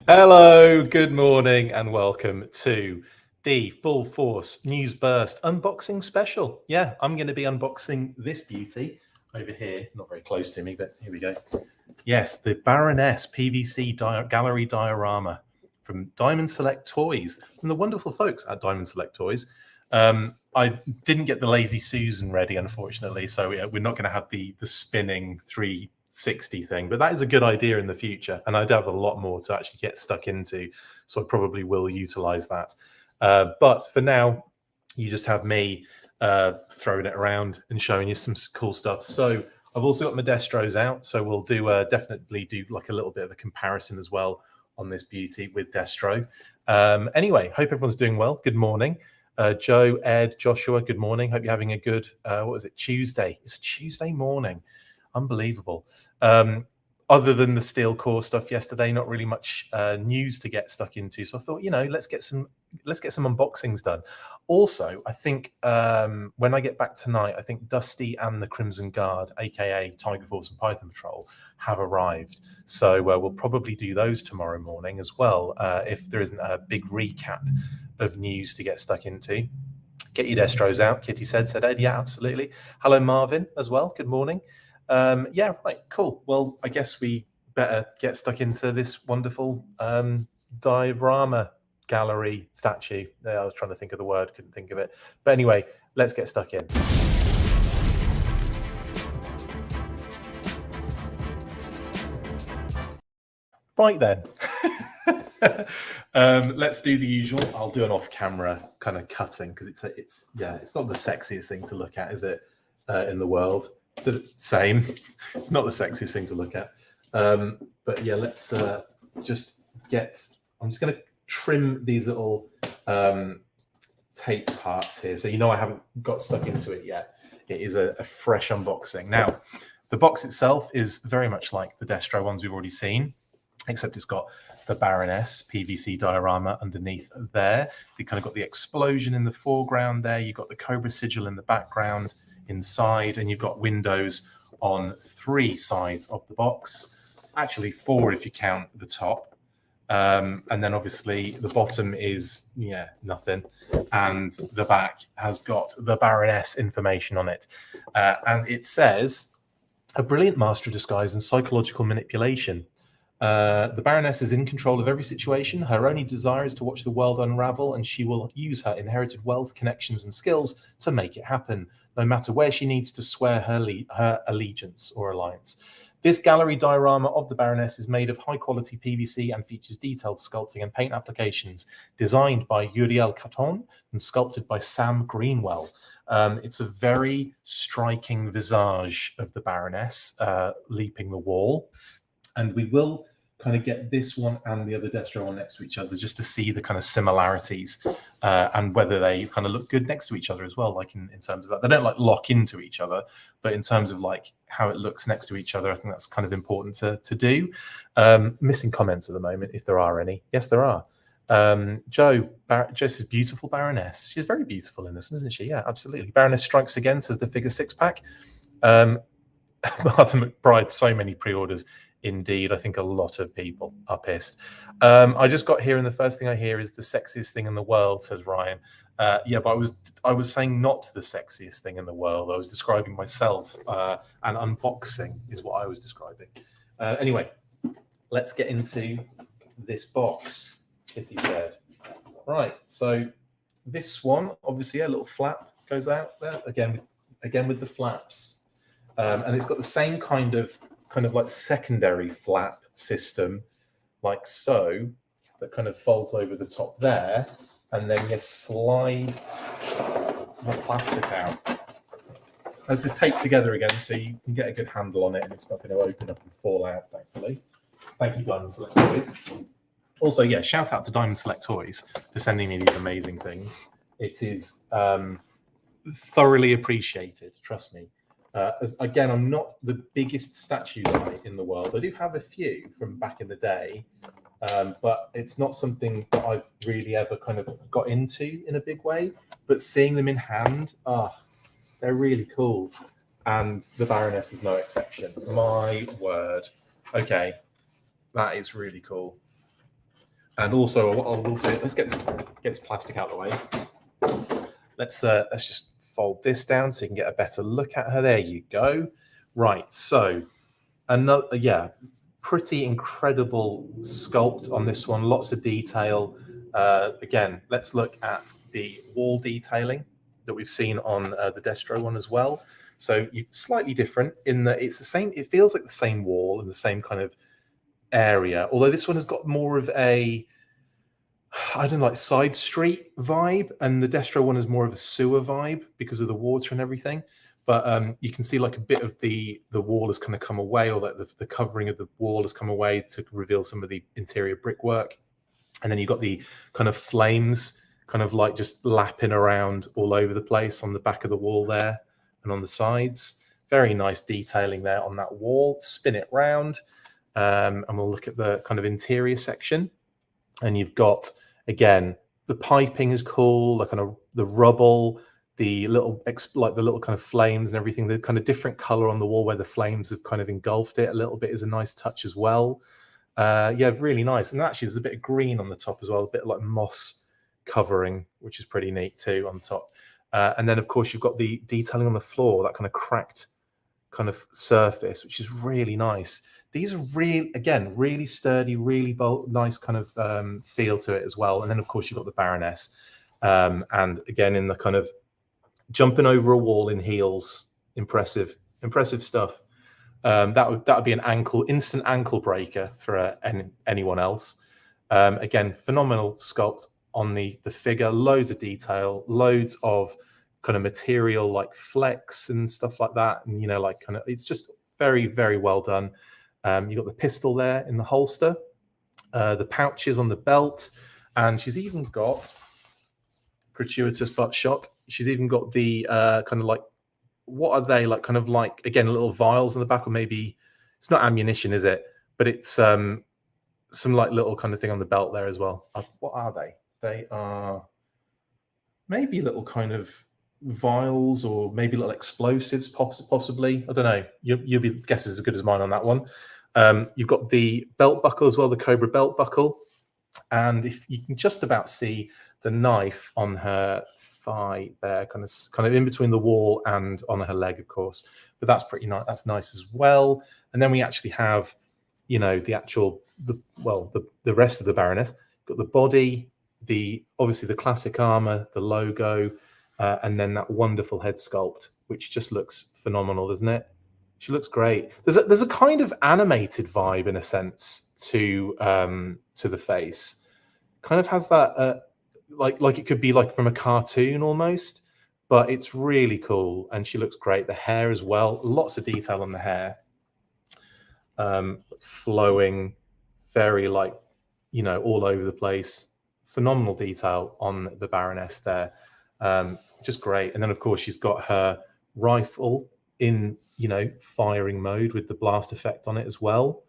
Hello, good morning, and welcome to the Full Force News Burst unboxing special. Yeah, I'm going to be unboxing this beauty over here, not very close to me, but here we go. Yes, the Baroness PVC Gallery Diorama from Diamond Select Toys, from the wonderful folks at Diamond Select Toys. I didn't get the Lazy Susan ready, unfortunately, so we're not going to have the spinning 360 thing, but that is a good idea in the future, and I do have a lot more to actually get stuck into, so I probably will utilize that. But for now, you just have me throwing it around and showing you some cool stuff. So I've also got my Destros out, so we'll do definitely do like a little bit of a comparison as well on this beauty with Destro. Anyway, hope everyone's doing well. Good morning. Joe, Ed, Joshua, good morning. Hope you're having a good, what is it, Tuesday? It's a Tuesday morning. Unbelievable. Other than the steel core stuff yesterday, not really much news to get stuck into. So I thought, let's get some unboxings done. Also, I think when I get back tonight, I think Dusty and the Crimson Guard, aka Tiger Force and Python Patrol, have arrived. So we'll probably do those tomorrow morning as well, if there isn't a big recap of news to get stuck into. Get your Destros out, Kitty said Ed. Yeah, absolutely. Hello, Marvin, as well. Good morning. Yeah, right, cool. Well, I guess we better get stuck into this wonderful diorama gallery statue. I was trying to think of the word, couldn't think of it. But anyway, let's get stuck in. Right then. Let's do the usual. I'll do an off-camera kind of cutting because it's not the sexiest thing to look at, is it, in the world? Same. It's not the sexiest thing to look at. But yeah, let's just get. I'm just going to trim these little tape parts here, so I haven't got stuck into it yet. It is a fresh unboxing. Now, the box itself is very much like the Destro ones we've already seen, except it's got the Baroness PVC diorama underneath there. They kind of got the explosion in the foreground there. You've got the Cobra sigil in the background inside, and you've got windows on 3 sides of the box. Actually 4 if you count the top. And then obviously the bottom is, nothing. And the back has got the Baroness information on it. And it says, a brilliant master of disguise and psychological manipulation. The Baroness is in control of every situation. Her only desire is to watch the world unravel, and she will use her inherited wealth, connections, and skills to make it happen, no matter where she needs to swear her allegiance or alliance. This gallery diorama of the Baroness is made of high-quality PVC and features detailed sculpting and paint applications, designed by Uriel Caton and sculpted by Sam Greenwell. It's a very striking visage of the Baroness leaping the wall, and we will kind of get this one and the other Destro one next to each other just to see the kind of similarities and whether they kind of look good next to each other as well, like in terms of that. They don't like lock into each other, but in terms of like how it looks next to each other, I think that's kind of important to do. Missing comments at the moment, if there are any. Yes, there are. Joe says, beautiful Baroness. She's very beautiful in this, isn't she? Yeah, absolutely. Baroness strikes again, says the figure 6-pack. Martha McBride, so many pre-orders. Indeed, I think a lot of people are pissed. I just got here, and the first thing I hear is the sexiest thing in the world, says Ryan. Yeah, but I was saying not the sexiest thing in the world. I was describing myself, and unboxing is what I was describing. Anyway, let's get into this box, Kitty said. Right, so this one, obviously a little flap goes out there, again with the flaps. And it's got the same kind of like secondary flap system, like so, that kind of folds over the top there, and then you slide the plastic out. This is taped together again, so you can get a good handle on it, and it's not going to open up and fall out, thankfully. Thank you, Diamond Select Toys. Also, yeah, shout out to Diamond Select Toys for sending me these amazing things. It is thoroughly appreciated, trust me. Again, I'm not the biggest statue guy in the world. I do have a few from back in the day, but it's not something that I've really ever kind of got into in a big way. But seeing them in hand, they're really cool. And the Baroness is no exception. My word. Okay, that is really cool. And also, what I'll do, let's get this plastic out of the way. Let's just fold this down so you can get a better look at her. There you go. Right, so another, pretty incredible sculpt on this one. Lots of detail. Again, let's look at the wall detailing that we've seen on the Destro one as well. So slightly different in that it's the same. It feels like the same wall and the same kind of area, although this one has got more of a, I don't know, like side street vibe, and the Destro one is more of a sewer vibe because of the water and everything. But you can see like a bit of the wall has kind of come away, or that the covering of the wall has come away to reveal some of the interior brickwork. And then you've got the kind of flames kind of like just lapping around all over the place on the back of the wall there and on the sides. Very nice detailing there on that wall. Spin it round, and we'll look at the kind of interior section. And you've got, again, the piping is cool, the kind of the rubble, the little like the little kind of flames and everything, the kind of different color on the wall where the flames have kind of engulfed it a little bit is a nice touch as well. Yeah, really nice. And actually there's a bit of green on the top as well, a bit like moss covering, which is pretty neat too on top. And then of course you've got the detailing on the floor, that kind of cracked kind of surface, which is really nice. These are really sturdy, really nice kind of feel to it as well. And then of course you've got the Baroness, and again in the kind of jumping over a wall in heels, impressive stuff. That would be an instant ankle breaker for anyone else. Again, phenomenal sculpt on the figure, loads of detail, loads of kind of material like flex and stuff like that, and like kind of, it's just very, very well done. You've got the pistol there in the holster, the pouches on the belt, and she's even got, gratuitous butt shot, she's even got the kind of like, what are they, like kind of like, again, little vials in the back, or maybe it's not ammunition, is it? But it's some like little kind of thing on the belt there as well. What are they? They are maybe little kind of vials, or maybe little explosives, possibly. I don't know. You'll be guesses as good as mine on that one. You've got the belt buckle as well, the Cobra belt buckle, and if you can just about see the knife on her thigh there, kind of in between the wall and on her leg, of course. But that's pretty nice. That's nice as well. And then we actually have, the actual the rest of the Baroness. Got the body, obviously the classic armor, the logo, and then that wonderful head sculpt, which just looks phenomenal, doesn't it? She looks great. There's a kind of animated vibe in a sense to the face. Kind of has that like it could be like from a cartoon almost, but it's really cool, and she looks great. The hair as well, lots of detail on the hair, flowing, very like all over the place. Phenomenal detail on the Baroness there, just great. And then of course she's got her rifle in firing mode with the blast effect on it as well.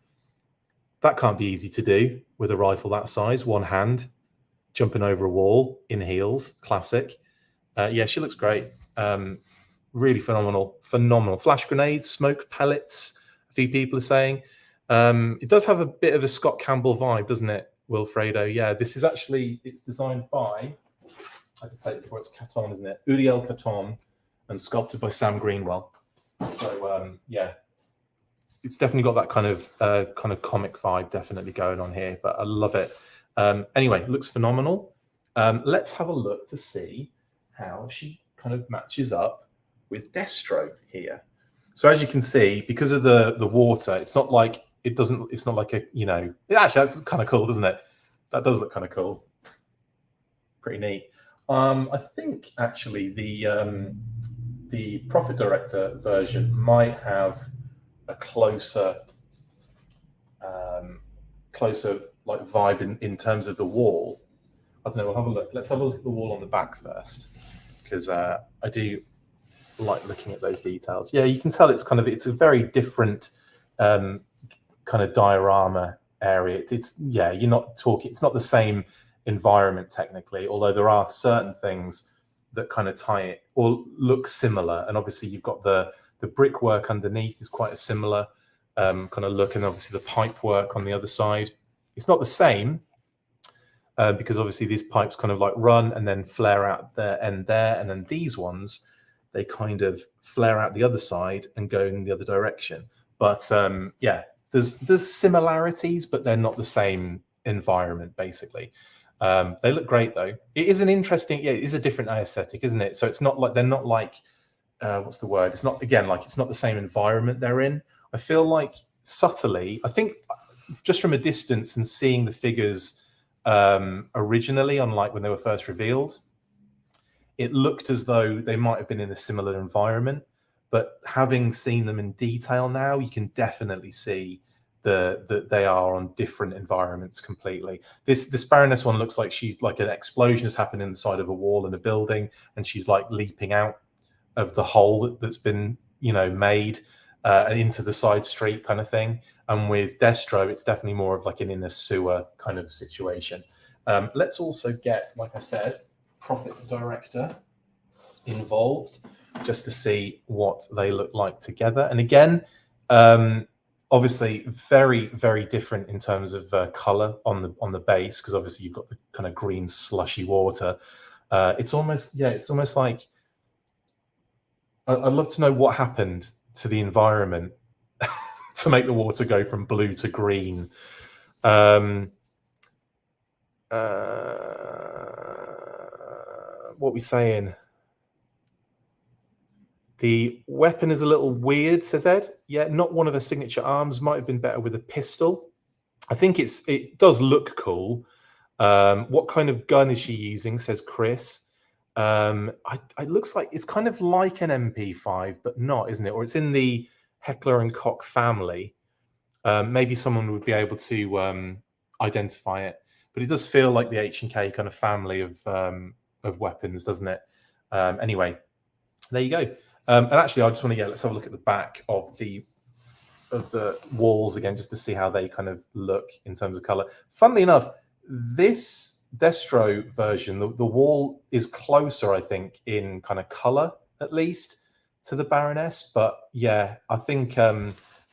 That can't be easy to do with a rifle that size, one hand, jumping over a wall in heels, classic. Yeah, she looks great. Really phenomenal. Flash grenades, smoke pellets, a few people are saying. It does have a bit of a Scott Campbell vibe, doesn't it, Wilfredo? Yeah, this is actually, it's designed by, I could say it before, it's Caton, isn't it? Uriel Caton, and sculpted by Sam Greenwell. So yeah, it's definitely got that kind of comic vibe definitely going on here, but I love it. Anyway, it looks phenomenal. Let's have a look to see how she kind of matches up with Destro here. So as you can see, because of the water, it's not like it's not like a, actually that's kind of cool, doesn't it? That does look kind of cool. Pretty neat. I think actually the Profit Director version might have a closer like vibe in terms of the wall. I don't know, we'll have a look. Let's have a look at the wall on the back first, because I do like looking at those details. Yeah, you can tell it's a very different kind of diorama area. It's not the same environment technically, although there are certain things that kind of tie it or look similar. And obviously you've got the brickwork underneath is quite a similar kind of look, and obviously the pipe work on the other side. It's not the same, because obviously these pipes kind of like run and then flare out the end there, and then these ones, they kind of flare out the other side and go in the other direction. But yeah, there's similarities, but they're not the same environment basically. They look great though. It is an interesting, yeah, it is a different aesthetic, isn't it? So it's not like, they're not like, what's the word? It's not, again, like it's not the same environment they're in. I feel like subtly, I think just from a distance and seeing the figures originally on like when they were first revealed, it looked as though they might have been in a similar environment, but having seen them in detail now, you can definitely see that they are on different environments completely. This Baroness one looks like she's like an explosion has happened in the side of a wall in a building, and she's like leaping out of the hole that's been, you know, made and into the side street kind of thing. And with Destro, it's definitely more of like an inner sewer kind of situation. Let's also get, like I said, Profit Director involved just to see what they look like together. And again, obviously very, very different in terms of color on the base, because obviously you've got the kind of green slushy water. It's almost, yeah, it's almost like, I'd love to know what happened to the environment to make the water go from blue to green. What we saying? The weapon is a little weird, says Ed. Yeah, not one of her signature arms. Might have been better with a pistol. I think it does look cool. What kind of gun is she using, says Chris. It looks like it's kind of like an MP5, but not, isn't it? Or it's in the Heckler and Koch family. Maybe someone would be able to identify it, but it does feel like the H&K kind of family of weapons, doesn't it? Anyway, there you go. And actually, I just want to let's have a look at the back of the walls again, just to see how they kind of look in terms of color. Funnily enough, this Destro version, the wall is closer, I think, in kind of color at least to the Baroness. But yeah, I think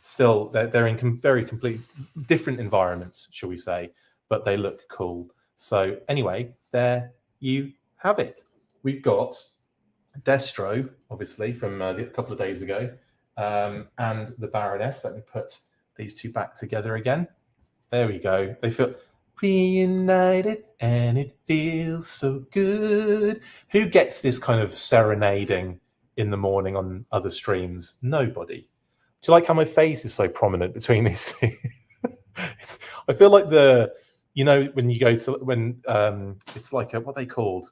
still they're in very complete different environments, shall we say, but they look cool. So anyway, there you have it. We've got Destro, obviously, from a couple of days ago, and the Baroness. Let me put these two back together again. There we go. They feel reunited and it feels so good. Who gets this kind of serenading in the morning on other streams? Nobody. Do you like how my face is so prominent between these two? I feel like when you go to, when it's like what are they called?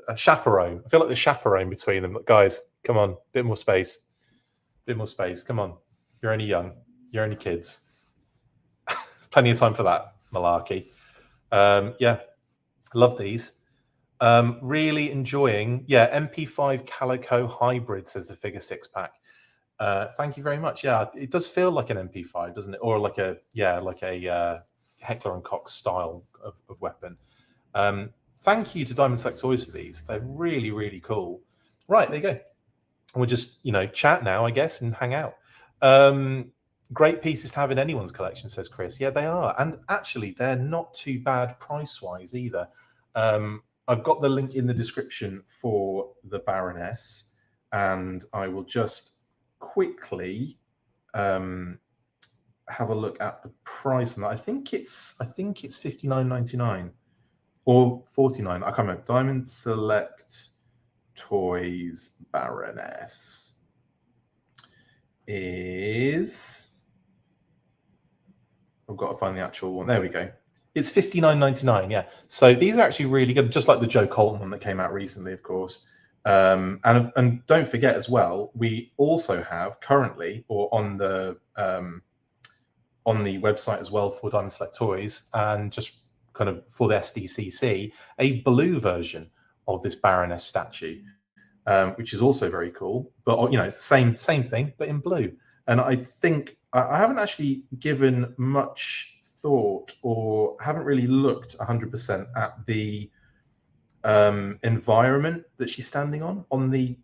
A chaperone. I feel like the chaperone between them. Like, guys, come on, bit more space. Bit more space. Come on. You're only young. You're only kids. Plenty of time for that malarkey. Yeah, love these. Really enjoying. Yeah, MP5 Calico Hybrid, says the figure 6-pack. Thank you very much. Yeah, it does feel like an MP5, doesn't it? Or like a Heckler and Koch style of weapon. Thank you to Diamond Select Toys for these. They're really, really cool. Right, there you go. And we'll just, chat now, I guess, and hang out. Great pieces to have in anyone's collection, says Chris. Yeah, they are. And actually, they're not too bad price-wise either. I've got the link in the description for the Baroness, and I will just quickly have a look at the price on that. I think it's $59.99 or $49. I can't remember. Diamond Select Toys Baroness is, I've got to find the actual one. There we go. It's $59.99. Yeah. So these are actually really good, just like the Joe Colton one that came out recently, of course. And don't forget as well, we also have currently, or on the website as well for Diamond Select Toys, and just kind of for the SDCC, a blue version of this Baroness statue, which is also very cool. But it's the same thing, but in blue. And I think I haven't actually given much thought, or haven't really looked 100% at the environment that she's standing on the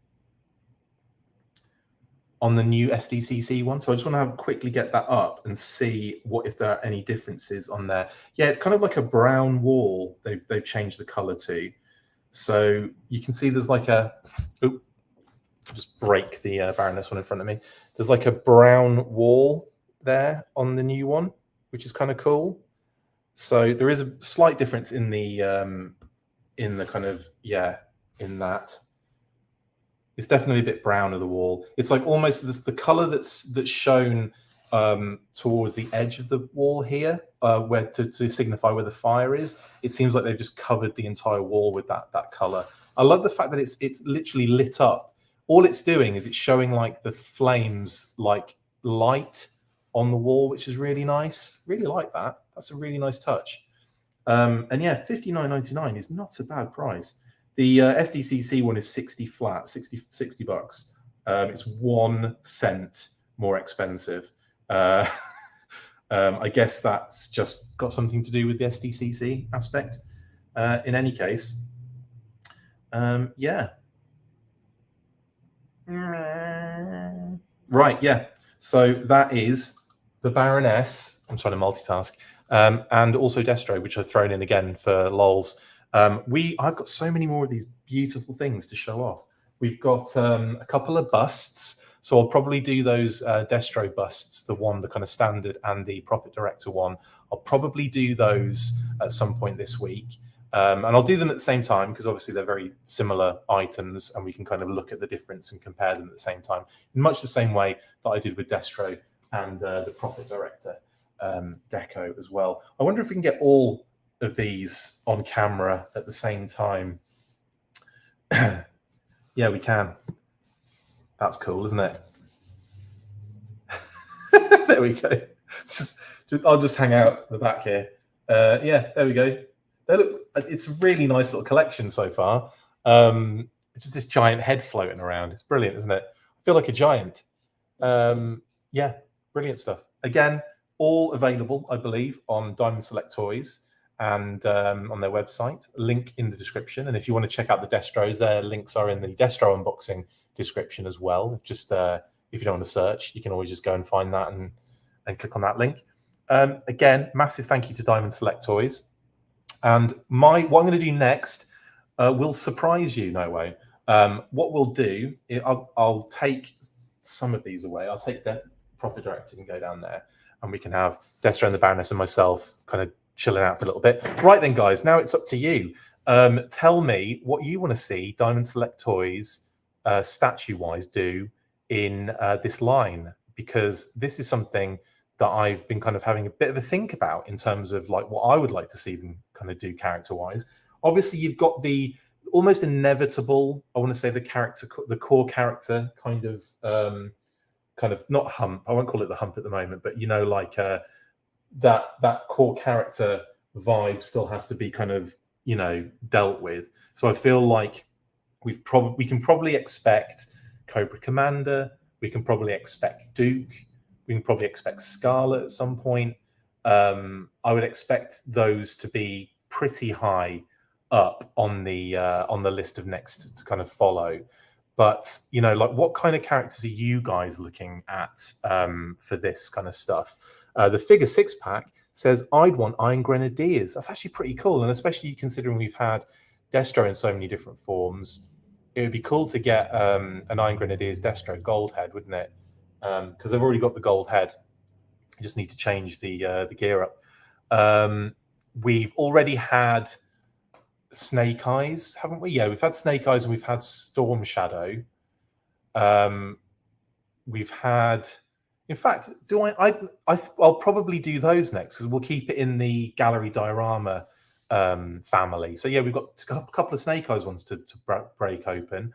on the new SDCC one. So I just want to have quickly get that up and see if there are any differences on there. Yeah, it's kind of like a brown wall. They've changed the color to. So you can see there's like a, oh, just break the Baroness one in front of me. There's like a brown wall there on the new one, which is kind of cool. So there is a slight difference in the kind of, yeah, in that. It's definitely a bit brown of the wall. It's like almost the color that's shown towards the edge of the wall here, where to signify where the fire is. It seems like they've just covered the entire wall with that color. I love the fact that it's literally lit up. All it's doing is it's showing like the flames like light on the wall, which is really nice. Really like that. That's a really nice touch. And yeah, $59.99 is not a bad price. The SDCC one is 60 flat, 60 bucks. It's 1 cent more expensive. I guess that's just got something to do with the SDCC aspect. In any case, yeah. Right, yeah. So that is the Baroness. I'm trying to multitask. And also Destro, which I've thrown in again for lols. I've got so many more of these beautiful things to show off. We've got a couple of busts. So I'll probably do those Destro busts, the kind of standard and the Prophet Director one. I'll probably do those at some point this week. And I'll do them at the same time because obviously they're very similar items and we can kind of look at the difference and compare them at the same time in much the same way that I did with Destro and the Prophet Director deco as well. I wonder if we can get all of these on camera at the same time. Yeah, we can. That's cool, isn't it? There we go. I'll just hang out the back here. Yeah, there we go. It's a really nice little collection so far. It's just this giant head floating around. It's brilliant, isn't it? I feel like a giant. Yeah, brilliant stuff. Again, all available, I believe, on Diamond Select Toys and on their website. Link in the description. And if you want to check out the Destros, their links are in the Destro unboxing description as well. Just if you don't want to search, you can always just go and find that and click on that link. Again, massive thank you to Diamond Select Toys. And what I'm going to do next will surprise you, no way. What we'll do, I'll take some of these away. I'll take the Prophet Director and go down there, and we can have Destro and the Baroness and myself kind of chilling out for a little bit. Right then, guys, now it's up to you. Tell me what you want to see Diamond Select Toys statue-wise do in this line, because this is something that I've been kind of having a bit of a think about in terms of like what I would like to see them kind of do character-wise. Obviously, you've got the almost inevitable, I want to say the core character kind of not hump. I won't call it the hump at the moment, but you know, like that core character vibe still has to be kind of, you know, dealt with. So I feel like we can probably expect Cobra Commander. We can probably expect Duke. We can probably expect Scarlet at some point. I would expect those to be pretty high up on the list of next to kind of follow. But, you know, like what kind of characters are you guys looking at for this kind of stuff? The figure 6-pack says, I'd want Iron Grenadiers. That's actually pretty cool. And especially considering we've had Destro in so many different forms, it would be cool to get an Iron Grenadiers Destro gold head, wouldn't it? Because they've already got the gold head. You just need to change the gear up. We've already had Snake Eyes, haven't we? Yeah, we've had Snake Eyes and we've had Storm Shadow. We've had, in fact, I'll probably do those next because we'll keep it in the Gallery Diorama family. So yeah, we've got a couple of Snake Eyes ones to break open.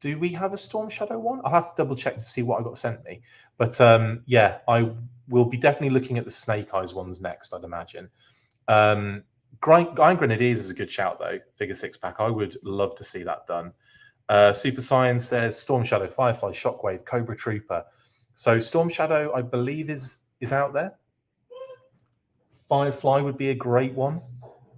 Do we have a Storm Shadow one? I'll have to double check to see what I got sent me. But yeah, I will be definitely looking at the Snake Eyes ones next, I'd imagine. Iron Grenadiers is a good shout, though. Figure 6-pack. I would love to see that done. Super Science says Storm Shadow, Firefly, Shockwave, Cobra Trooper. So Storm Shadow, I believe, is out there. Firefly would be a great one.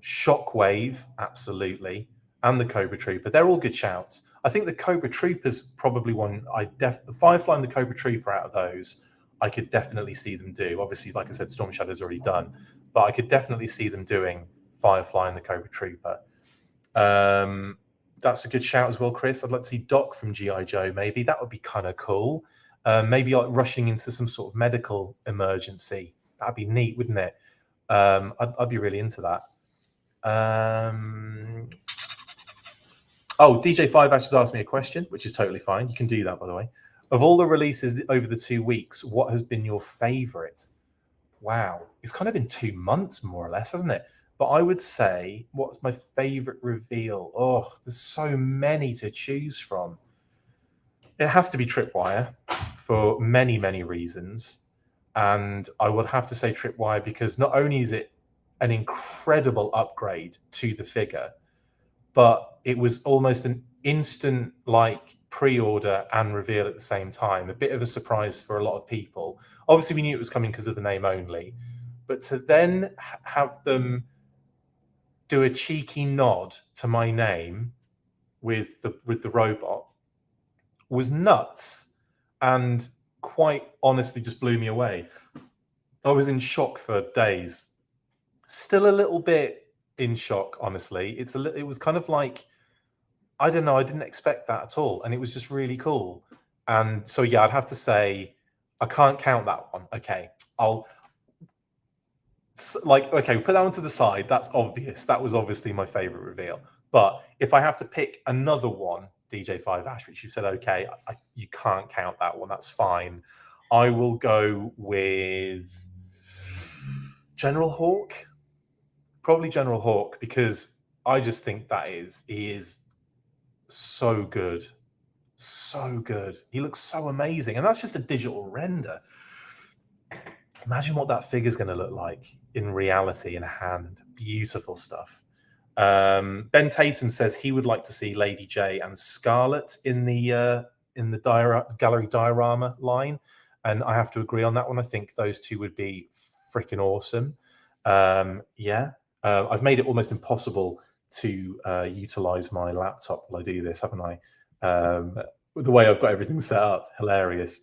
Shockwave, absolutely. And the Cobra Trooper. They're all good shouts. I think the Cobra Trooper's probably one the Firefly and the Cobra Trooper, out of those, I could definitely see them do. Obviously, like I said, Storm Shadow's already done, but I could definitely see them doing Firefly and the Cobra Trooper. That's a good shout as well, Chris. I'd like to see Doc from G.I. Joe, maybe. That would be kind of cool. Maybe like rushing into some sort of medical emergency. That'd be neat, wouldn't it? I'd be really into that. Oh, DJ5 has asked me a question, which is totally fine. You can do that, by the way. Of all the releases over the 2 weeks, what has been your favorite? Wow. It's kind of been 2 months, more or less, hasn't it? But I would say, what's my favorite reveal? Oh, there's so many to choose from. It has to be Tripwire for many, many reasons. And I would have to say Tripwire because not only is it an incredible upgrade to the figure, but it was almost an instant like pre-order and reveal at the same time. A bit of a surprise for a lot of people. Obviously, we knew it was coming because of the name only, but to then have them do a cheeky nod to my name with the robot was nuts, and quite honestly just blew me away. I was in shock for days. Still a little bit in shock, honestly. It was kind of like, I don't know, I didn't expect that at all, and it was just really cool. And so yeah, I'd have to say I can't count that one. Okay, okay, put that one to the side. That's obvious. That was obviously my favorite reveal. But if I have to pick another one, DJ5 Ash, which you said, okay, you can't count that one. That's fine. I will go with General Hawk. Probably General Hawk, because I just think he is so good. So good. He looks so amazing. And that's just a digital render. Imagine what that figure's going to look like in reality, in hand. Beautiful stuff. Ben Tatum says he would like to see Lady J and Scarlet in the Gallery Diorama line, and I have to agree on that one. I think those two would be freaking awesome. I've made it almost impossible to utilize my laptop while I do this, haven't I? With the way I've got everything set up, hilarious.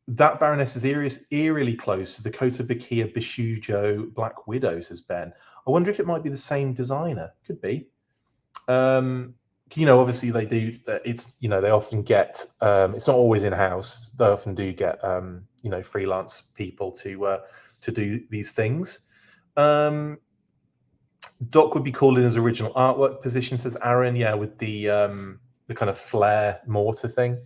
That Baroness is eerily close to the Kotobukiya Bishujo Black Widow, says Ben. I wonder if it might be the same designer. Could be. Obviously they do. They often get. It's not always in house. They often do get. Freelance people to do these things. Doc would be cool in his original artwork position, says Aaron. Yeah, with the kind of flare mortar thing.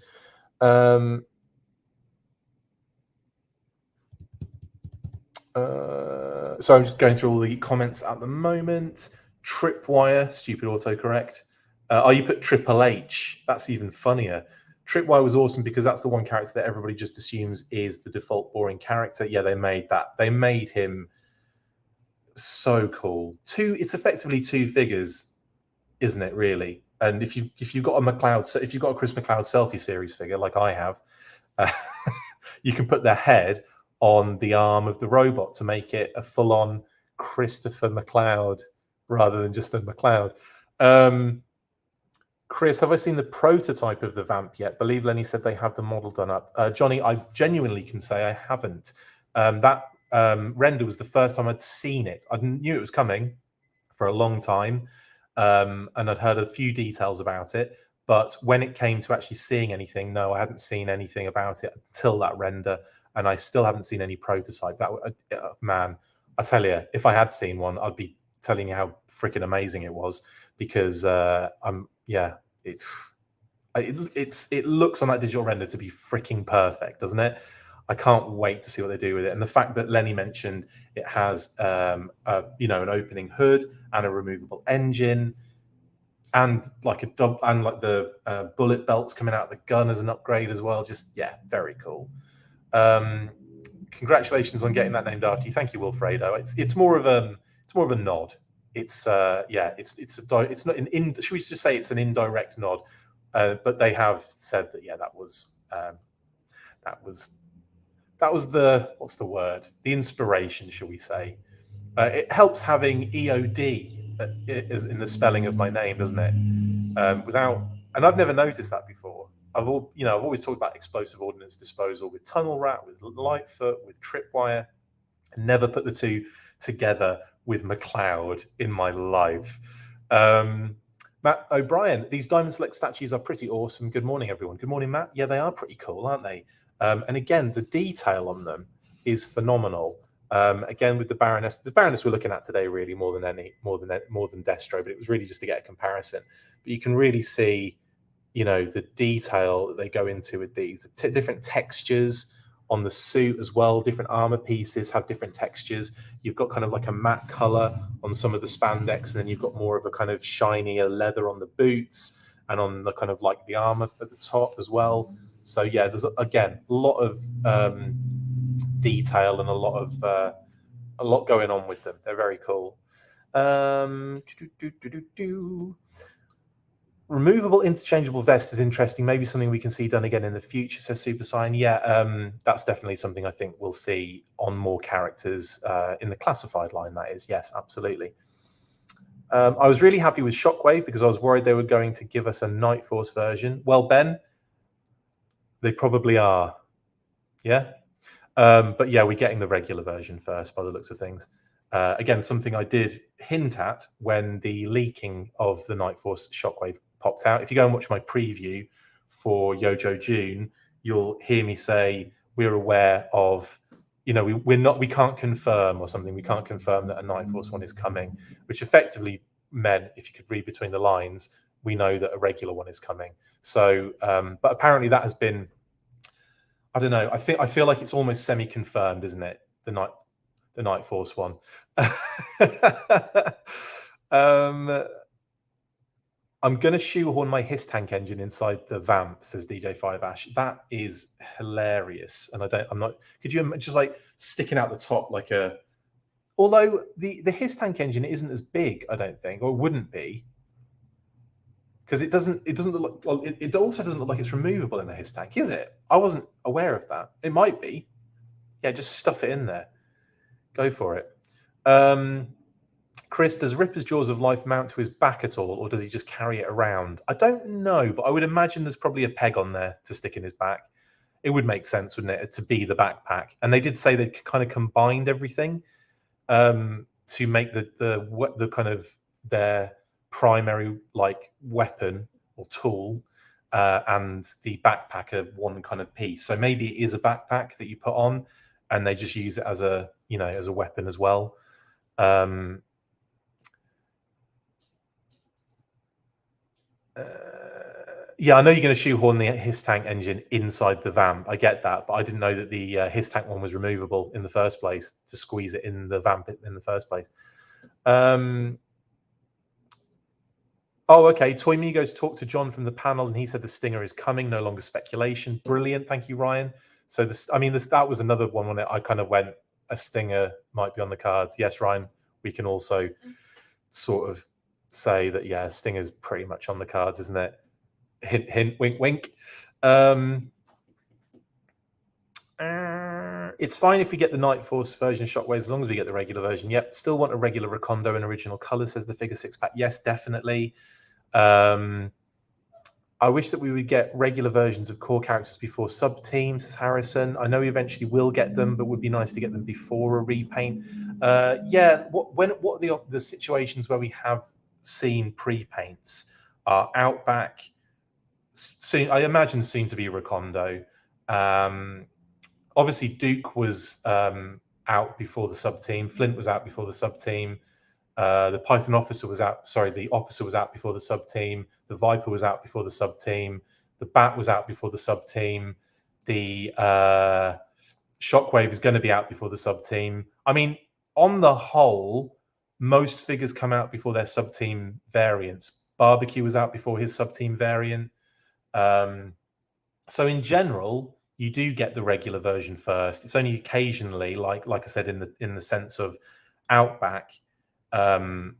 So I'm just going through all the comments at the moment. Tripwire, stupid autocorrect. You put Triple H. That's even funnier. Tripwire was awesome because that's the one character that everybody just assumes is the default boring character. Yeah, they made that. They made him so cool. It's effectively 2 figures, isn't it? Really. And if you've got a Chris McLeod selfie series figure like I have, you can put their head on the arm of the robot to make it a full-on Christopher McLeod rather than just a McLeod. Chris, have I seen the prototype of the Vamp yet? Believe Lenny said they have the model done up. Johnny, I genuinely can say I haven't. That render was the first time I'd seen it. I knew it was coming for a long time, and I'd heard a few details about it. But when it came to actually seeing anything, no, I hadn't seen anything about it until that render. And I still haven't seen any prototype. Man, I tell you, if I had seen one, I'd be telling you how freaking amazing it was, because it looks on that digital render to be freaking perfect, doesn't it? I can't wait to see what they do with it. And the fact that Lenny mentioned it has an opening hood and a removable engine, and the bullet belts coming out of the gun as an upgrade as well. Just very cool. Congratulations on getting that named after you. Thank you, Wilfredo. It's more of a nod. It's not an should we just say it's an indirect nod? But they have said that that was the, what's the word? The inspiration, shall we say? It helps having EOD is in the spelling of my name, doesn't it? And I've never noticed that before. I've always talked about explosive ordnance disposal with tunnel rat, with Lightfoot, with tripwire. Never put the two together with McLeod in my life. Matt O'Brien, these Diamond Select statues are pretty awesome. Good morning, everyone. Good morning, Matt. Yeah, they are pretty cool, aren't they? And again, the detail on them is phenomenal. Again, with the Baroness we're looking at today, really more than Destro, but it was really just to get a comparison. But you can really see, the detail that they go into with these, the different textures on the suit as well. Different armor pieces have different textures. You've got kind of like a matte color on some of the spandex, and then you've got more of a kind of shinier leather on the boots and on the kind of like the armor at the top as well. So yeah, there's again a lot of detail and a lot going on with them. They're very cool. Removable interchangeable vest is interesting. Maybe something we can see done again in the future, says Super Sign. Yeah, that's definitely something I think we'll see on more characters in the classified line, that is. Yes, absolutely. I was really happy with Shockwave because I was worried they were going to give us a Night Force version. Well, Ben, they probably are. Yeah? But yeah, we're getting the regular version first by the looks of things. Again, something I did hint at when the leaking of the Night Force Shockwave popped out. If you go and watch my preview for Yojo June, you'll hear me say we're aware of, we can't confirm or something. We can't confirm that a Night Force one is coming, which effectively meant, if you could read between the lines, we know that a regular one is coming. So, but apparently that has been, I don't know. I feel like it's almost semi-confirmed, isn't it? The Night Force one. I'm going to shoehorn my Hiss Tank engine inside the Vamp, says DJ5 Ash. That is hilarious. And could you just like sticking out the top like a, although the Hiss Tank engine isn't as big, I don't think, or wouldn't be. Because it doesn't look like, well, it also doesn't look like it's removable in the Hiss Tank, is it? I wasn't aware of that. It might be. Yeah, just stuff it in there. Go for it. Chris, does Ripper's Jaws of Life mount to his back at all, or does he just carry it around? I don't know, but I would imagine there's probably a peg on there to stick in his back. It would make sense, wouldn't it, to be the backpack? And they did say they kind of combined everything to make the kind of their primary like weapon or tool and the backpack are one kind of piece. So maybe it is a backpack that you put on, and they just use it as a as a weapon as well. Yeah, I know you're going to shoehorn the Hiss Tank engine inside the Vamp. I get that, but I didn't know that the Hiss Tank one was removable in the first place to squeeze it in the Vamp in the first place. Oh, okay. Toy Migos talked to John from the panel, and he said the Stinger is coming, no longer speculation. Brilliant. Thank you, Ryan. So that was another one when I kind of went, a Stinger might be on the cards. Yes, Ryan, we can also sort of say that, yeah, Stinger's pretty much on the cards, isn't it? Hint, hint, wink, wink. It's fine if we get the Night Force version Shockwaves, as long as we get the regular version. Yep, still want a regular Recondo in original color, says the Figure 6-pack. Yes, definitely. I wish that we would get regular versions of core characters before sub-teams, says Harrison. I know we eventually will get them, but would be nice to get them before a repaint. Yeah, what are the situations where we have seen pre-paints? Outback, soon, I imagine soon to be Recondo. Obviously, Duke was out before the sub-team. Flint was out before the sub-team. The Python officer was out. Sorry, the officer was out before the sub-team. The Viper was out before the sub-team. The Bat was out before the sub-team. The Shockwave is going to be out before the sub-team. I mean, on the whole, most figures come out before their sub-team variants. Barbecue was out before his sub-team variant. So in general, you do get the regular version first. It's only occasionally, like I said, in the sense of Outback. And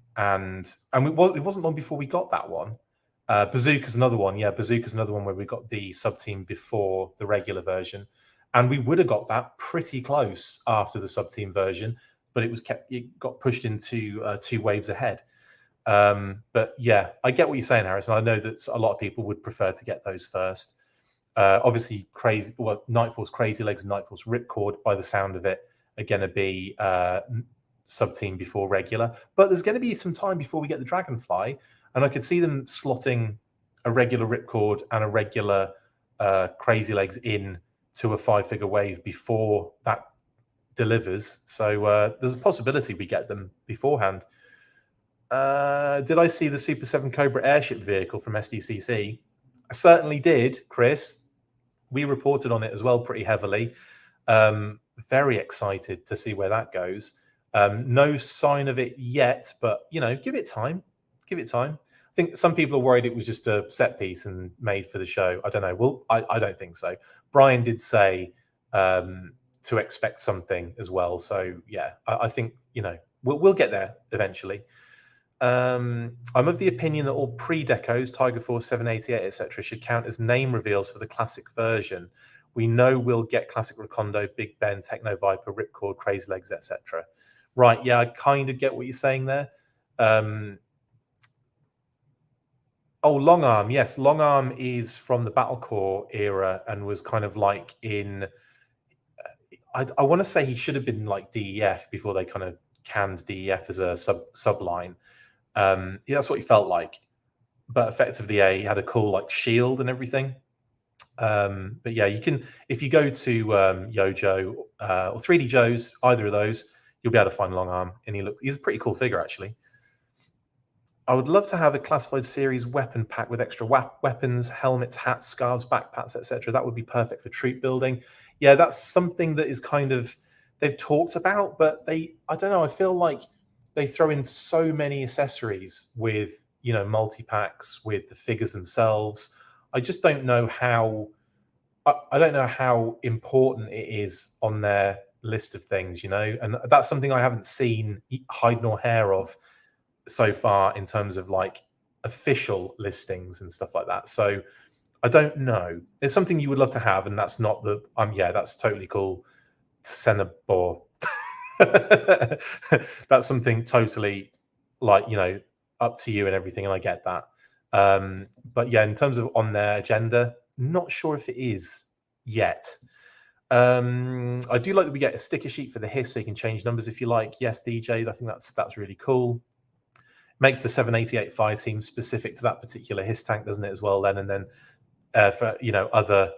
it wasn't long before we got that one. Bazooka's another one. Yeah, Bazooka's another one where we got the sub-team before the regular version. And we would have got that pretty close after the sub-team version, but it got pushed into 2 waves ahead. But yeah, I get what you're saying, Harrison. I know that a lot of people would prefer to get those first. Obviously, Nightfall's Crazy Legs and Nightfall's Ripcord, by the sound of it, are going to be sub-team before regular. But there's going to be some time before we get the Dragonfly, and I could see them slotting a regular Ripcord and a regular Crazy Legs in to a 5-figure wave before that delivers. So there's a possibility we get them beforehand. Did I see the Super 7 Cobra airship vehicle from SDCC? I certainly did, Chris. We reported on it as well pretty heavily. Very excited to see where that goes. No sign of it yet, but, you know, give it time. Give it time. I think some people are worried it was just a set piece and made for the show. I don't know. Well, I don't think so. Brian did say to expect something as well. So, yeah, I think, you know, we'll get there eventually. I'm of the opinion that all pre-decos, Tiger Force 788, etc., should count as name reveals for the classic version. We know we'll get Classic Recondo, Big Ben, Techno Viper, Ripcord, Crazy Legs, etc. Right, yeah, I kind of get what you're saying there. Oh, Long Arm, yes, Long Arm is from the Battlecore era and was kind of like in. I want to say he should have been like DEF before they kind of canned DEF as a subline. Yeah, that's what he felt like, but effectively, yeah, he had a cool like shield and everything. But yeah, you can, if you go to Yojo or 3D Joe's, either of those, you'll be able to find Long Arm, and he's a pretty cool figure actually. I would love to have a classified series weapon pack with extra weapons, helmets, hats, scarves, backpacks, etc. That would be perfect for troop building. Yeah, that's something that is kind of they've talked about, but I don't know. I feel like they throw in so many accessories with, you know, multi-packs with the figures themselves. I just don't know how. I don't know how important it is on their list of things, you know, and that's something I haven't seen hide nor hair of so far in terms of like official listings and stuff like that. So I don't know. It's something you would love to have, and that's not the. Yeah, that's totally cool. Senabor. That's something totally like, you know, up to you and everything, and I get that. But yeah, in terms of on their agenda, not sure if it is yet. I do like that we get a sticker sheet for the hiss, so you can change numbers if you like. Yes, DJ, I think that's really cool. Makes the 788 fire team specific to that particular hiss tank, doesn't it, as well? Then and then for, you know, other,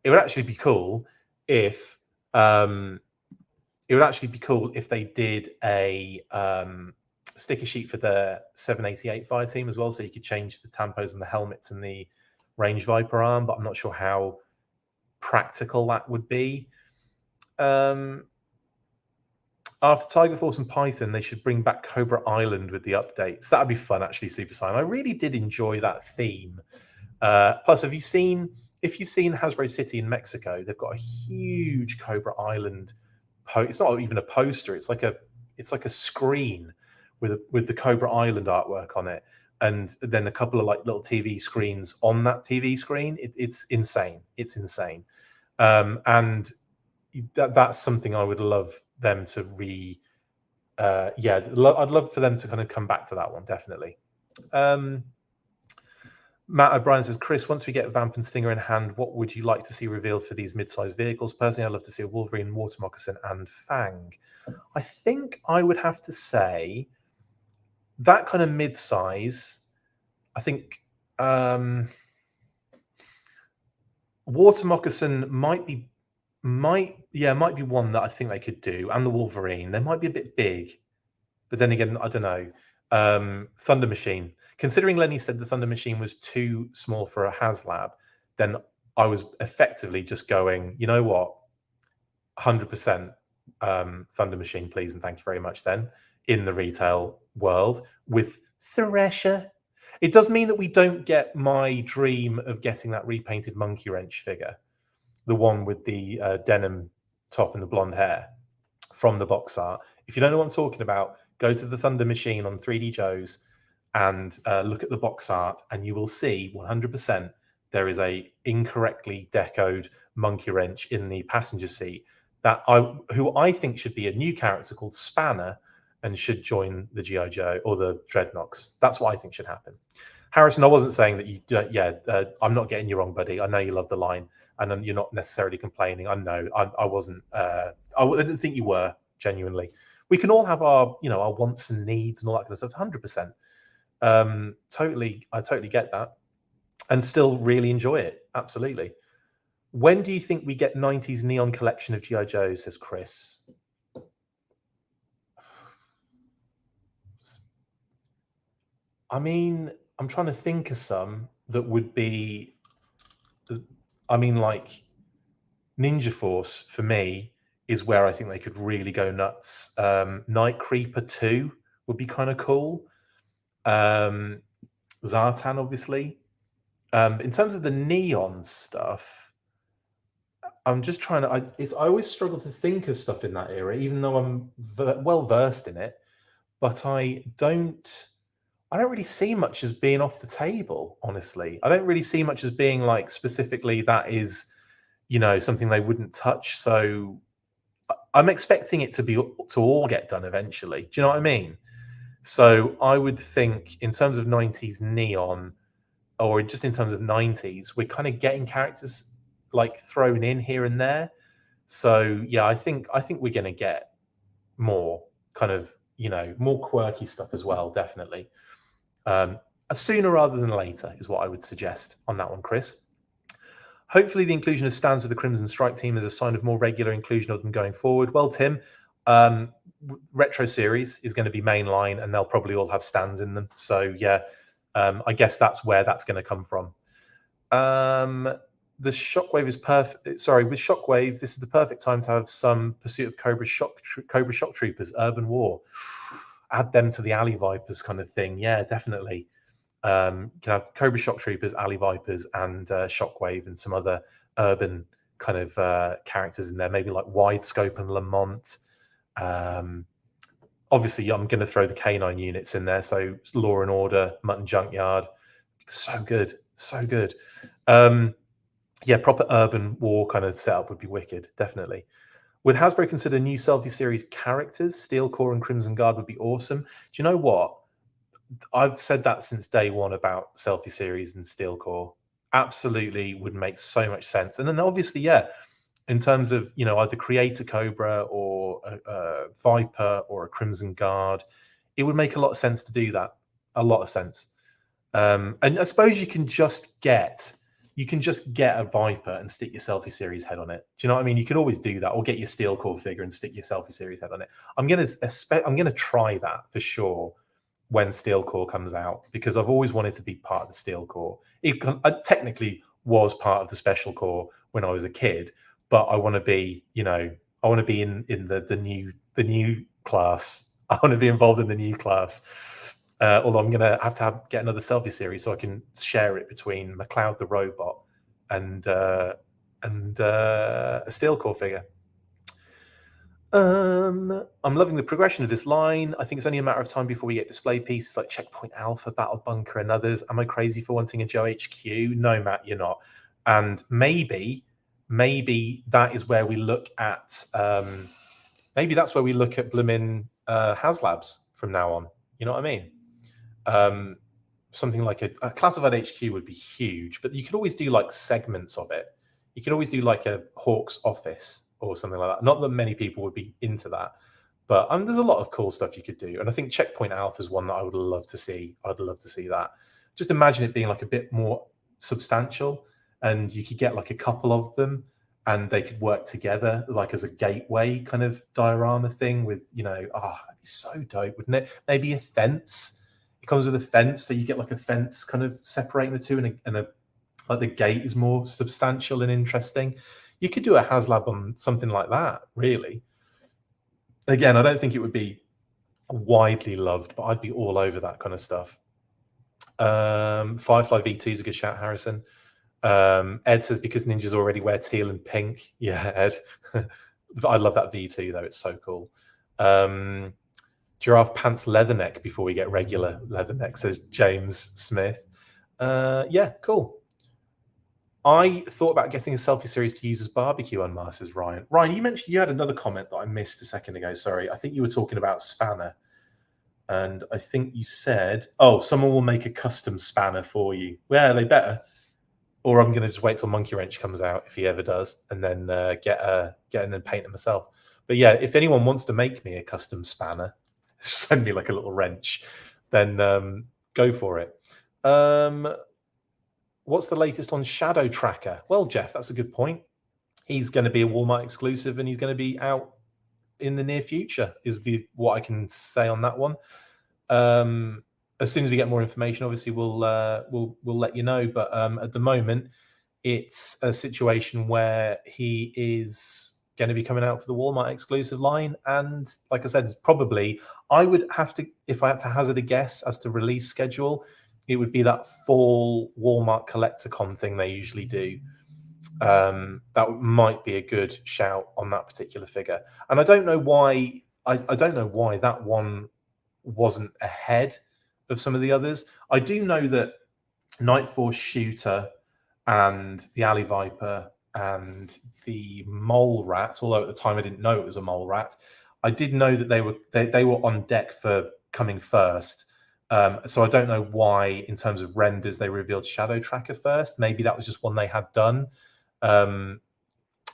it would actually be cool if they did a sticker sheet for the 788 fire team as well, so you could change the tampos and the helmets and the range Viper arm, but I'm not sure how practical that would be. After Tiger Force and Python, they should bring back Cobra Island with the updates. That would be fun, actually, Super Simon. I really did enjoy that theme. Plus, if you've seen Hasbro City in Mexico, they've got a huge Cobra Island. It's not even a poster. It's like a screen with the Cobra Island artwork on it, and then a couple of like little TV screens on that TV screen. It's insane. It's insane, and that's something I would love them to I'd love for them to kind of come back to that one, definitely. Matt O'Brien says, Chris, once we get Vamp and Stinger in hand, what would you like to see revealed for these mid-sized vehicles? Personally, I'd love to see a Wolverine, Water Moccasin, and Fang. I think I would have to say that kind of mid-size, I think Water Moccasin might be one that I think they could do, and the Wolverine. They might be a bit big, but then again, I don't know. Thunder Machine. Considering Lenny said the Thunder Machine was too small for a HasLab, then I was effectively just going, you know what, 100% Thunder Machine, please, and thank you very much. Then in the retail world with Thresher, it does mean that we don't get my dream of getting that repainted Monkey Wrench figure, the one with the denim top and the blonde hair from the box art. If you don't know what I'm talking about, go to the Thunder Machine on 3D Joe's and look at the box art, and you will see 100% there is a incorrectly decoed Monkey Wrench in the passenger seat who I think should be a new character called Spanner, and should join the G.I. Joe or the Dreadnoks. That's what I think should happen. Harrison, I wasn't saying that you don't. Yeah, I'm not getting you wrong, buddy. I know you love the line, and you're not necessarily complaining. I know. I wasn't. I didn't think you were, genuinely. We can all have our, our wants and needs and all that kind of stuff. 100%. I totally get that, and still really enjoy it. Absolutely. When do you think we get 90s neon collection of G.I. Joe? Says Chris. I mean, I'm trying to think of some that would be. I mean, like Ninja Force for me is where I think they could really go nuts. Night Creeper 2 would be kind of cool. Zartan, obviously. In terms of the neon stuff, I'm just trying to. I always struggle to think of stuff in that era, even though I'm well versed in it. But I don't really see much as being off the table. Honestly, I don't really see much as being like specifically that is, something they wouldn't touch. So I'm expecting it to all get done eventually. Do you know what I mean? So I would think in terms of 90s neon, or just in terms of 90s, we're kind of getting characters like thrown in here and there. So yeah, I think we're going to get more kind of, more quirky stuff as well, definitely. Sooner rather than later is what I would suggest on that one, Chris. Hopefully the inclusion of stands with the Crimson Strike team is a sign of more regular inclusion of them going forward. Well, Tim, Retro Series is going to be mainline and they'll probably all have stands in them. So yeah, I guess that's where that's going to come from. The Shockwave is perfect. Sorry, with Shockwave, this is the perfect time to have some Pursuit of Cobra Shock Troopers, Urban War. Add them to the Alley Vipers kind of thing. Yeah, definitely. You can have Cobra Shock Troopers, Alley Vipers, and Shockwave, and some other urban kind of characters in there. Maybe like Wide Scope and Lamont. Obviously, I'm going to throw the K9 units in there. So Law and Order, Mutton Junkyard. So good. So good. Yeah, proper urban war kind of setup would be wicked, definitely. Would Hasbro consider new Selfie Series characters? Steel Core and Crimson Guard would be awesome. Do you know what? I've said that since day one about Selfie Series and Steel Core. Absolutely would make so much sense. And then obviously, yeah, in terms of, either Creator Cobra or a Viper or a Crimson Guard, it would make a lot of sense to do that. A lot of sense. And I suppose you can just get a Viper and stick your Selfie Series head on it. Do you know what I mean? You can always do that, or get your Steel Core figure and stick your Selfie Series head on it. I'm gonna try that for sure when Steel Core comes out, because I've always wanted to be part of the Steel Core. I technically was part of the Special Corps when I was a kid, but I want to be, in the new class. I want to be involved in the new class. Although I'm going to have to get another Selfie Series so I can share it between McLeod the robot and a Steel Core figure. I'm loving the progression of this line. I think it's only a matter of time before we get display pieces like Checkpoint Alpha, Battle Bunker, and others. Am I crazy for wanting a Joe HQ? No, Matt, you're not. And maybe that is where we look at. Maybe that's where we look at blooming HasLabs from now on. You know what I mean? Something like a classified HQ would be huge, but you could always do like segments of it. You could always do like a Hawk's office or something like that. Not that many people would be into that, but there's a lot of cool stuff you could do. And I think Checkpoint Alpha is one that I would love to see. I'd love to see that. Just imagine it being like a bit more substantial, and you could get like a couple of them and they could work together like as a gateway kind of diorama thing with, that'd be so dope, wouldn't it? Maybe a fence. It comes with a fence, so you get like a fence kind of separating the two, and like the gate is more substantial and interesting. You could do a HasLab on something like that, really. Again, I don't think it would be widely loved, but I'd be all over that kind of stuff. Firefly V2 is a good shout, Harrison. Ed says because ninjas already wear teal and pink. Yeah, Ed. I love that V2 though. It's so cool. Giraffe pants leatherneck before we get regular leatherneck, says James Smith. Yeah, cool. I thought about getting a Selfie Series to use as barbecue unmasked, says Ryan. Ryan, you mentioned you had another comment that I missed a second ago. Sorry, I think you were talking about Spanner. And I think you said, oh, someone will make a custom spanner for you. Well, they better. Or I'm going to just wait till Monkey Wrench comes out, if he ever does, and then get and then paint it myself. But yeah, if anyone wants to make me a custom spanner, send me like a little wrench, then go for it. What's the latest on Shadow Tracker? Well, Jeff, that's a good point. He's going to be a Walmart exclusive, and he's going to be out in the near future. Is what I can say on that one. As soon as we get more information, obviously we'll let you know. But at the moment, it's a situation where he is going to be coming out for the Walmart exclusive line, and like I said, it's probably, I would have to, if I had to hazard a guess as to release schedule, it would be that fall Walmart Collector-Con thing they usually do. That might be a good shout on that particular figure, and I don't know why. I don't know why that one wasn't ahead of some of the others. I do know that Night Force Shooter and the Alley Viper and the Mole Rat, although at the time I didn't know it was a Mole Rat, I did know that they were on deck for coming first. So I don't know why, in terms of renders, they revealed Shadow Tracker first. Maybe that was just one they had done. And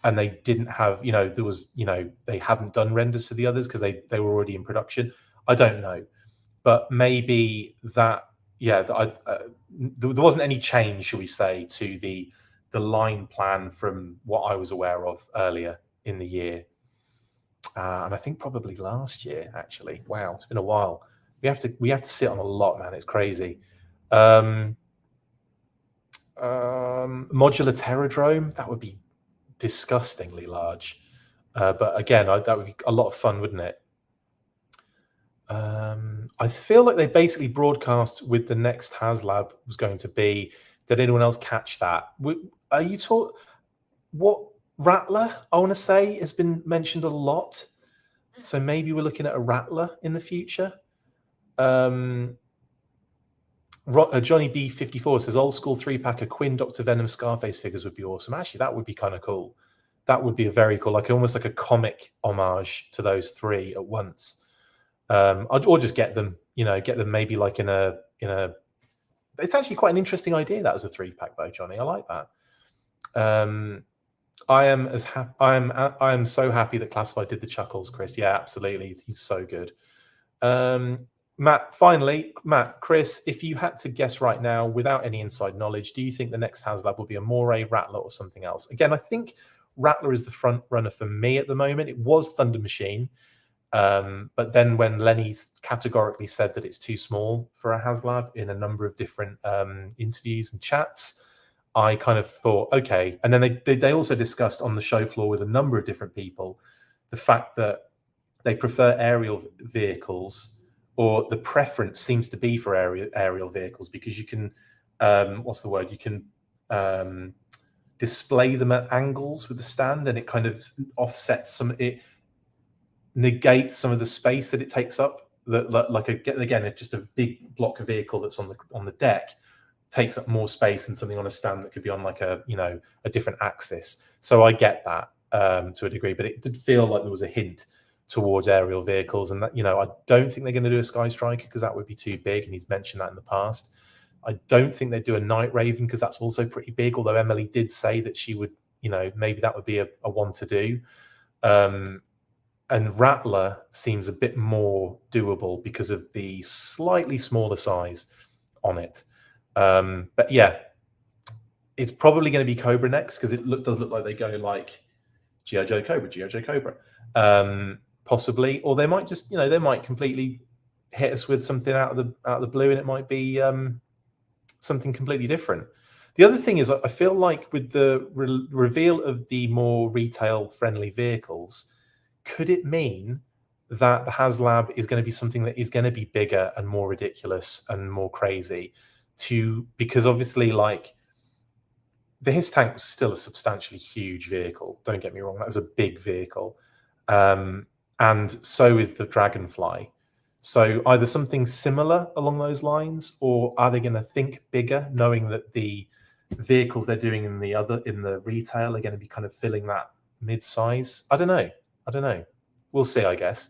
they didn't have, they hadn't done renders for the others because they were already in production. I don't know. But maybe that, there wasn't any change, shall we say, to the line plan from what I was aware of earlier in the year. And I think probably last year, actually. Wow, it's been a while. We have to sit on a lot, man. It's crazy. Modular Terradrome, that would be disgustingly large. But again, that would be a lot of fun, wouldn't it? I feel like they basically broadcast with the next HasLab was going to be. Did anyone else catch that? Are you taught what Rattler? I want to say has been mentioned a lot. So maybe we're looking at a Rattler in the future. Johnny B54 says old school 3-pack of Quinn, Dr. Venom, Scarface figures would be awesome. Actually, that would be kind of cool. That would be a very cool, like almost like a comic homage to those three at once. Or just get them, maybe like in a. It's actually quite an interesting idea that as a 3-pack though, Johnny. I like that. I am so happy that Classified did the chuckles, Chris. Yeah, absolutely. He's so good. Matt, Chris, if you had to guess right now without any inside knowledge, do you think the next HasLab will be a Moray, Rattler, or something else? Again, I think Rattler is the front runner for me at the moment. It was Thunder Machine. But then when Lenny categorically said that it's too small for a HasLab in a number of different interviews and chats, I kind of thought, okay. And then they also discussed on the show floor with a number of different people the fact that they prefer aerial vehicles, or the preference seems to be for aerial vehicles because you can, you can display them at angles with the stand, and it kind of offsets it negates some of the space that it takes up. It's just a big block of vehicle that's on the deck takes up more space than something on a stand that could be on like a different axis. So I get that to a degree, but it did feel like there was a hint towards aerial vehicles, and that I don't think they're going to do a Sky Striker because that would be too big, and he's mentioned that in the past. I don't think they'd do a Night Raven because that's also pretty big, although Emily did say that she would, maybe that would be a one to do. And Rattler seems a bit more doable because of the slightly smaller size on it. But yeah, it's probably going to be Cobra next because it does look like they go like G.I. Joe Cobra, possibly, or they might just they might completely hit us with something out of the blue, and it might be something completely different. The other thing is, I feel like with the reveal of the more retail friendly vehicles, could it mean that the HasLab is going to be something that is going to be bigger and more ridiculous and more crazy? Because obviously, like, the Hiss tank was still a substantially huge vehicle. Don't get me wrong, that was a big vehicle. And so is the Dragonfly. So either something similar along those lines, or are they going to think bigger, knowing that the vehicles they're doing in the retail are going to be kind of filling that mid-size? I don't know. We'll see, I guess.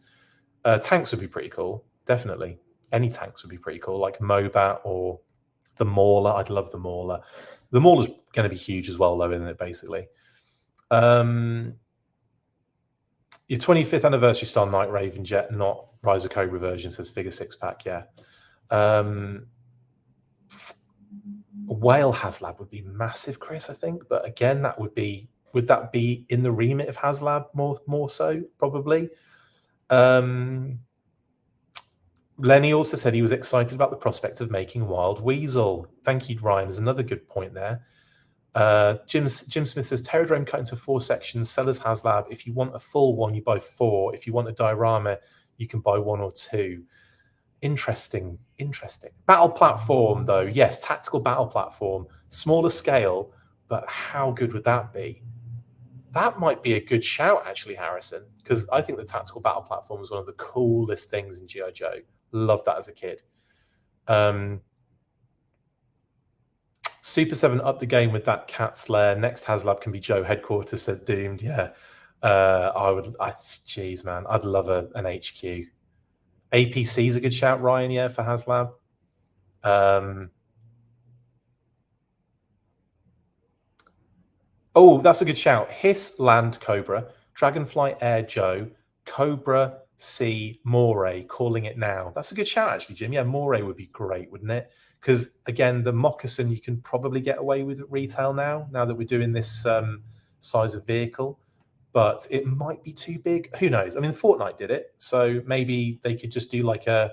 Tanks would be pretty cool, definitely. any tanks would be pretty cool, like Mobat or the Mauler. I'd love the Mauler. The Mauler's going to be huge as well, though, isn't it, basically? Your 25th anniversary style Night Raven jet, not Rise of Cobra version, says Figure 6-pack, yeah. Whale HasLab would be massive, Chris, I think. But again, that would that be in the remit of HasLab more so, probably? Lenny also said he was excited about the prospect of making Wild Weasel. Thank you, Ryan. There's another good point there. Jim Smith says, Terradrome cut into 4 sections, Sellers HasLab. If you want a full one, you buy 4. If you want a diorama, you can buy 1 or 2. Interesting. Battle platform, though. Yes, tactical battle platform. Smaller scale, but how good would that be? That might be a good shout, actually, Harrison, because I think the tactical battle platform was one of the coolest things in G.I. Joe. Loved that as a kid. Super 7 up the game with that Cat's Lair. Next HasLab can be Joe Headquarters, said Doomed. Yeah. Jeez, man. I'd love an HQ. APC is a good shout, Ryan, yeah, for HasLab. Oh, that's a good shout. Hiss Land Cobra, Dragonfly Air Joe, Cobra C Moray, calling it now. That's a good shout, actually, Jim. Yeah, Moray would be great, wouldn't it? Because, again, the Moccasin you can probably get away with at retail now that we're doing this size of vehicle. But it might be too big. Who knows? I mean, Fortnite did it. So maybe they could just do like a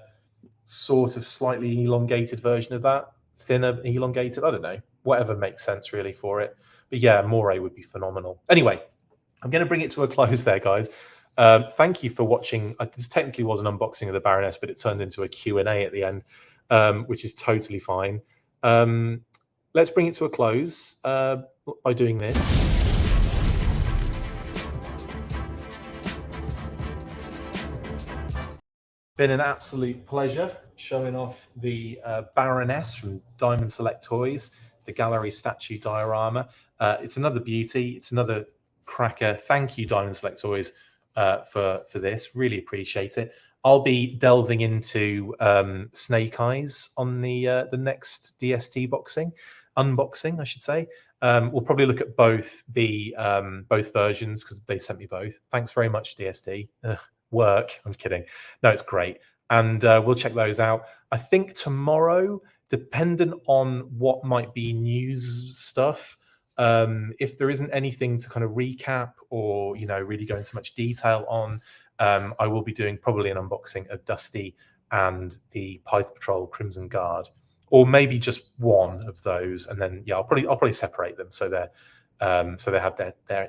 sort of slightly elongated version of that. Thinner, elongated. I don't know. Whatever makes sense, really, for it. But yeah, Moray would be phenomenal. Anyway, I'm going to bring it to a close there, guys. Thank you for watching. This technically was an unboxing of the Baroness, but it turned into a Q&A at the end, which is totally fine. Let's bring it to a close by doing this. Been an absolute pleasure showing off the Baroness from Diamond Select Toys, the Gallery Statue diorama. It's another beauty. It's another cracker. Thank you, Diamond Select Toys, for this. Really appreciate it. I'll be delving into Snake Eyes on the next DST unboxing, I should say. We'll probably look at both versions because they sent me both. Thanks very much, DST. Work. I'm kidding. No, it's great. And we'll check those out. I think tomorrow, dependent on what might be news stuff, if there isn't anything to kind of recap or, really go into much detail on, I will be doing probably an unboxing of Dusty and the Python Patrol Crimson Guard, or maybe just one of those. And then, yeah, I'll probably separate them so they have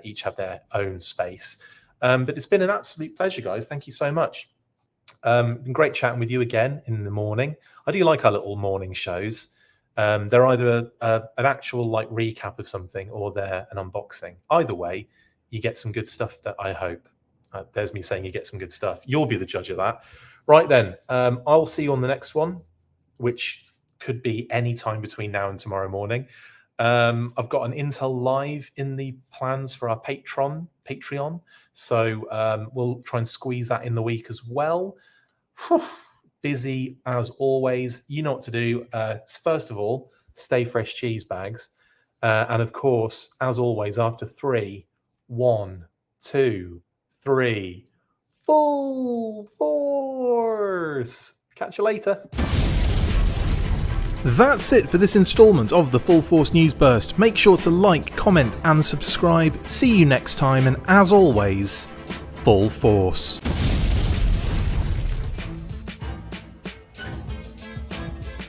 each have their own space. But it's been an absolute pleasure, guys. Thank you so much. Been great chatting with you again in the morning. I do like our little morning shows. They're either an actual recap of something or they're an unboxing. Either way, you get some good stuff, that I hope. There's me saying you get some good stuff. You'll be the judge of that. Right then, I'll see you on the next one, which could be any time between now and tomorrow morning. I've got an Intel Live in the plans for our Patreon. So we'll try and squeeze that in the week as well. Busy as always. You know what to do. First of all, stay fresh cheese bags. And of course, as always, after 3, 1, 2, 3, full force. Catch you later. That's it for this instalment of the Full Force News Burst. Make sure to like, comment and subscribe. See you next time, and as always, Full Force.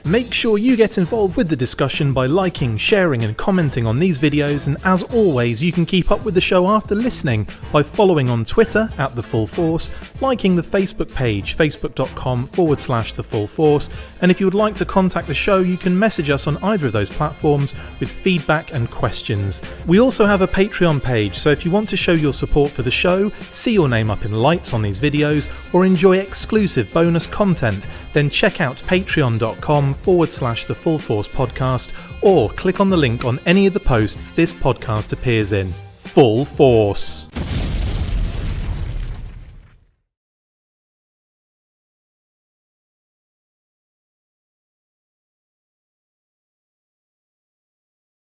Make sure you get involved with the discussion by liking, sharing and commenting on these videos, and as always, you can keep up with the show after listening by following on Twitter @TheFullForce, liking the Facebook page facebook.com/TheFullForce, and if you would like to contact the show, you can message us on either of those platforms with feedback and questions. We also have a Patreon page, so if you want to show your support for the show, see your name up in lights on these videos, or enjoy exclusive bonus content, then check out patreon.com/TheFullForce podcast, or click on the link on any of the posts this podcast appears in. Full Force.